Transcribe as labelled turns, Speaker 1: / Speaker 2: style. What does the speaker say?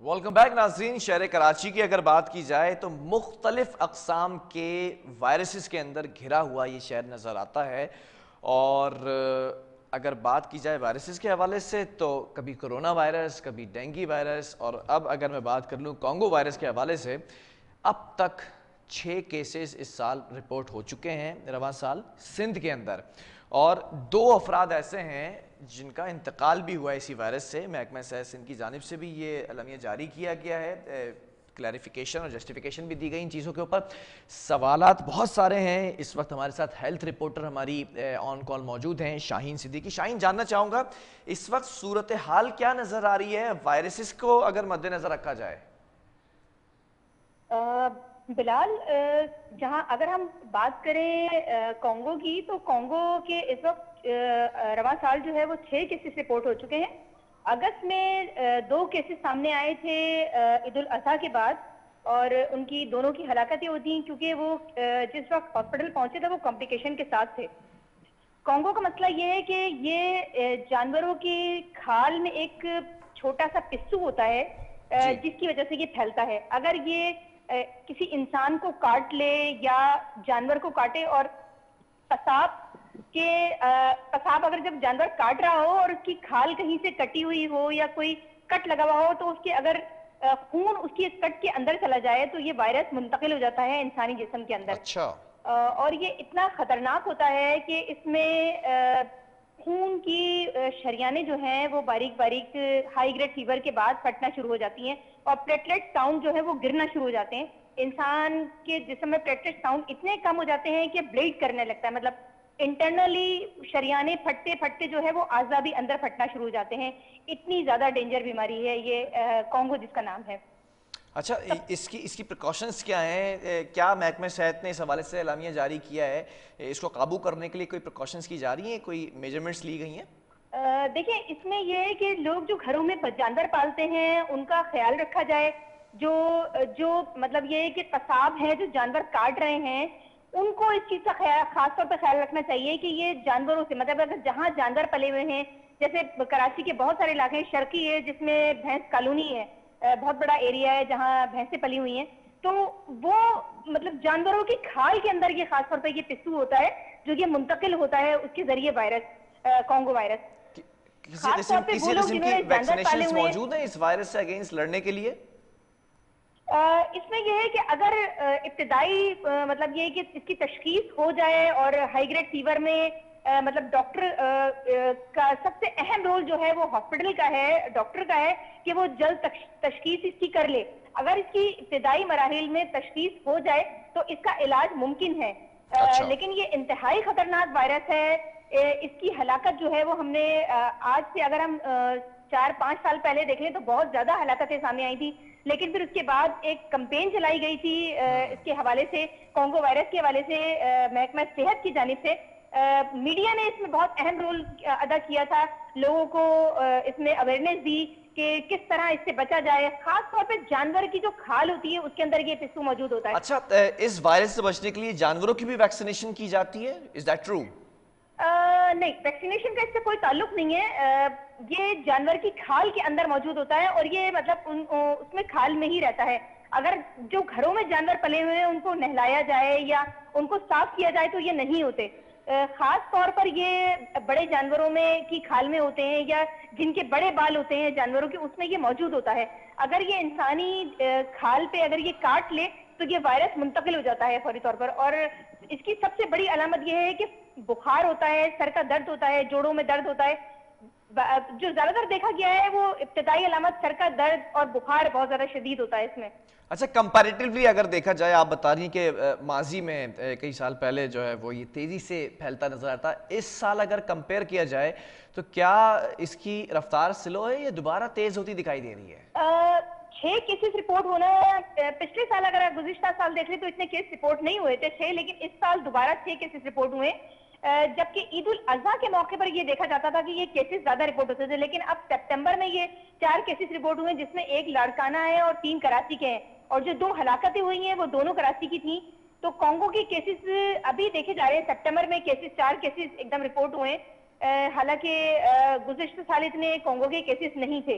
Speaker 1: Welcome back ناظرین. شہر کراچی کی اگر بات کی جائے تو مختلف اقسام کے وائرسز کے اندر گھرا ہوا یہ شہر نظر آتا ہے. اور اگر بات کی جائے وائرسز کے حوالے سے تو کبھی کرونا وائرس، کبھی ڈینگی وائرس، اور اب اگر میں بات کر لوں کانگو وائرس کے حوالے سے، اب تک 6 کیسز اس سال رپورٹ ہو چکے ہیں رواں سال سندھ کے اندر، اور 2 افراد ایسے ہیں جن کا انتقال بھی ہوا اسی وائرس سے. محکمہ صحت سندھ کی جانب سے بھی یہ اعلامیہ جاری کیا گیا ہے، کلیریفیکیشن اور جسٹیفیکیشن بھی دی گئی ان چیزوں کے اوپر. سوالات بہت سارے ہیں. اس وقت ہمارے ساتھ ہیلتھ رپورٹر ہماری آن کال موجود ہیں شاہین صدیقی. شاہین، جاننا چاہوں گا اس وقت صورتحال کیا نظر آ رہی ہے وائرسز کو اگر مد نظر رکھا جائے؟
Speaker 2: بلال، جہاں اگر ہم بات کریں کانگو کی تو کانگو کے اس وقت رواں سال جو ہے وہ 6 کیسز رپورٹ ہو چکے ہیں. اگست میں 2 کیسز سامنے آئے تھے عید الاضحیٰ کے بعد، اور ان کی دونوں کی ہلاکتیں ہوتی ہیں کیونکہ وہ جس وقت ہاسپٹل پہنچے تھے وہ کمپلیکیشن کے ساتھ تھے. کانگو کا مسئلہ یہ ہے کہ یہ جانوروں کی کھال میں ایک چھوٹا سا پسو ہوتا ہے جس کی وجہ سے یہ پھیلتا ہے. اگر یہ کسی انسان کو کاٹ لے یا جانور کو کاٹے، اور پیشاب اگر جب جانور کاٹ رہا ہو اور اس کی کھال کہیں سے کٹی ہوئی ہو یا کوئی کٹ لگا ہوا ہو تو اس کے اگر خون اس کی کٹ کے اندر چلا جائے تو یہ وائرس منتقل ہو جاتا ہے انسانی جسم کے اندر.
Speaker 1: اچھا.
Speaker 2: اور یہ اتنا خطرناک ہوتا ہے کہ اس میں خون کی شریانیں جو ہیں وہ باریک باریک ہائی گریڈ فیور کے بعد پھٹنا شروع ہو جاتی ہیں، اور پلیٹلیٹ کاؤنٹ جو ہے وہ گرنا شروع ہو جاتے ہیں. انسان کے جسم میں پلیٹلیٹ کاؤنٹ اتنے کم ہو جاتے ہیں کہ بلیڈ کرنے لگتا ہے، مطلب انٹرنلی شریانے پھٹتے پھٹتے جو ہے وہ اعضاء بھی اندر پھٹنا شروع ہو جاتے ہیں. اتنی زیادہ ڈینجر بیماری ہے یہ کانگو جس کا نام ہے.
Speaker 1: اچھا، اس کی پریکاشنز کیا ہیں؟ کیا محکمہ صحت نے اس حوالے سے اعلامیہ جاری کیا ہے؟ اس کو قابو کرنے کے لیے کوئی پریکاشنز کی جا رہی ہیں، کوئی میجرمنٹس لی گئی ہیں؟
Speaker 2: دیکھیں، اس میں یہ ہے کہ لوگ جو گھروں میں جانور پالتے ہیں ان کا خیال رکھا جائے. جو مطلب یہ ہے کہ قصاب ہیں جو جانور کاٹ رہے ہیں ان کو اس چیز کا خاص طور پہ خیال رکھنا چاہیے کہ یہ جانوروں سے، مطلب اگر جہاں جانور پلے ہوئے ہیں، جیسے کراچی کے بہت سارے علاقے ہیں، شرقی ہے جس میں بھینس کالونی ہے، بہت بڑا ایریا ہے جہاں بھینسیں پلی ہوئی ہیں، تو وہ مطلب جانوروں کی کھال کے اندر یہ خاص طور پہ یہ پسو ہوتا ہے جو یہ منتقل ہوتا ہے اس کے ذریعے وائرس کانگو وائرس.
Speaker 1: کسی قسم کی ویکسینیشنز موجود ہیں اس وائرس سے اگینسٹ لڑنے کے لیے؟
Speaker 2: اس میں یہ ہے کہ اگر ابتدائی مطلب یہ کہ اس کی تشخیص ہو جائے، اور ہائی گریڈ فیور میں مطلب ڈاکٹر کا سب سے اہم رول جو ہے وہ ہاسپٹل کا ہے، ڈاکٹر کا ہے کہ وہ جلد تشخیص اس کی کر لے. اگر اس کی ابتدائی مراحل میں تشخیص ہو جائے تو اس کا علاج ممکن ہے. لیکن یہ انتہائی خطرناک وائرس ہے. اس کی ہلاکت جو ہے وہ ہم نے آج سے اگر ہم 4-5 سال پہلے دیکھ لیں تو بہت زیادہ ہلاکتیں سامنے آئی تھی، لیکن پھر اس کے بعد ایک کمپین چلائی گئی تھی اس کے حوالے سے، کانگو وائرس کے حوالے سے محکمہ صحت کی جانب سے. میڈیا نے اس میں بہت اہم رول ادا کیا تھا، لوگوں کو اس میں اویئرنیس دی کہ کس طرح اس سے بچا جائے. خاص طور پہ جانور کی جو کھال ہوتی ہے اس کے اندر یہ پسو موجود ہوتا ہے.
Speaker 1: اچھا، اس وائرس سے بچنے کے لیے جانوروں کی بھی ویکسینیشن کی جاتی ہے؟ Is that true?
Speaker 2: نہیں، ویکسینیشن کا اس سے کوئی تعلق نہیں ہے. یہ جانور کی کھال کے اندر موجود ہوتا ہے، اور یہ مطلب اس میں کھال میں ہی رہتا ہے. اگر جو گھروں میں جانور پلے ہوئے ہیں ان کو نہلایا جائے یا ان کو صاف کیا جائے تو یہ نہیں ہوتے. خاص طور پر یہ بڑے جانوروں میں کی کھال میں ہوتے ہیں، یا جن کے بڑے بال ہوتے ہیں جانوروں کے، اس میں یہ موجود ہوتا ہے. اگر یہ انسانی کھال پہ اگر یہ کاٹ لے تو یہ وائرس منتقل ہو جاتا ہے فوری طور پر. اور اس کی سب سے بڑی علامت یہ ہے کہ بخار ہوتا ہے، سر کا درد ہوتا ہے، جوڑوں میں درد ہوتا ہے. جو زیادہ تر دیکھا گیا ہے وہ ابتدائی علامت سر کا درد اور بخار بہت زیادہ شدید ہوتا ہے اس میں.
Speaker 1: اچھا، کمپیریٹیولی اگر دیکھا جائے، آپ بتا رہی ہیں کہ ماضی میں کئی سال پہلے جو ہے وہ یہ تیزی سے پھیلتا نظر آتا ہے. اس سال اگر کمپیئر کیا جائے تو کیا اس کی رفتار سلو ہے یا دوبارہ تیز ہوتی دکھائی دے رہی ہے؟
Speaker 2: 6 کیسز رپورٹ ہونا ہے. پچھلے سال اگر آپ گزشتہ سال دیکھ لیں تو اتنے کیس رپورٹ نہیں ہوئے تھے 6، لیکن اس سال دوبارہ 6 کیسز رپورٹ ہوئے. جبکہ عید الاضحیٰ کے موقع پر یہ دیکھا جاتا تھا کہ یہ کیسز زیادہ رپورٹ ہوتے تھے، لیکن اب سپٹمبر میں یہ 4 کیسز رپورٹ ہوئے جس میں 1 لاڑکانہ ہے اور 3 کراچی کے ہیں، اور جو 2 ہلاکتیں ہوئی ہیں وہ دونوں کراچی کی تھیں. تو کانگو کے کیسز ابھی دیکھے جا رہے ہیں. سپٹمبر میں کیسز 4 کیسز ایک دم رپورٹ ہوئے، حالانکہ گزشتہ سال اتنے کانگو کے کیسز نہیں تھے.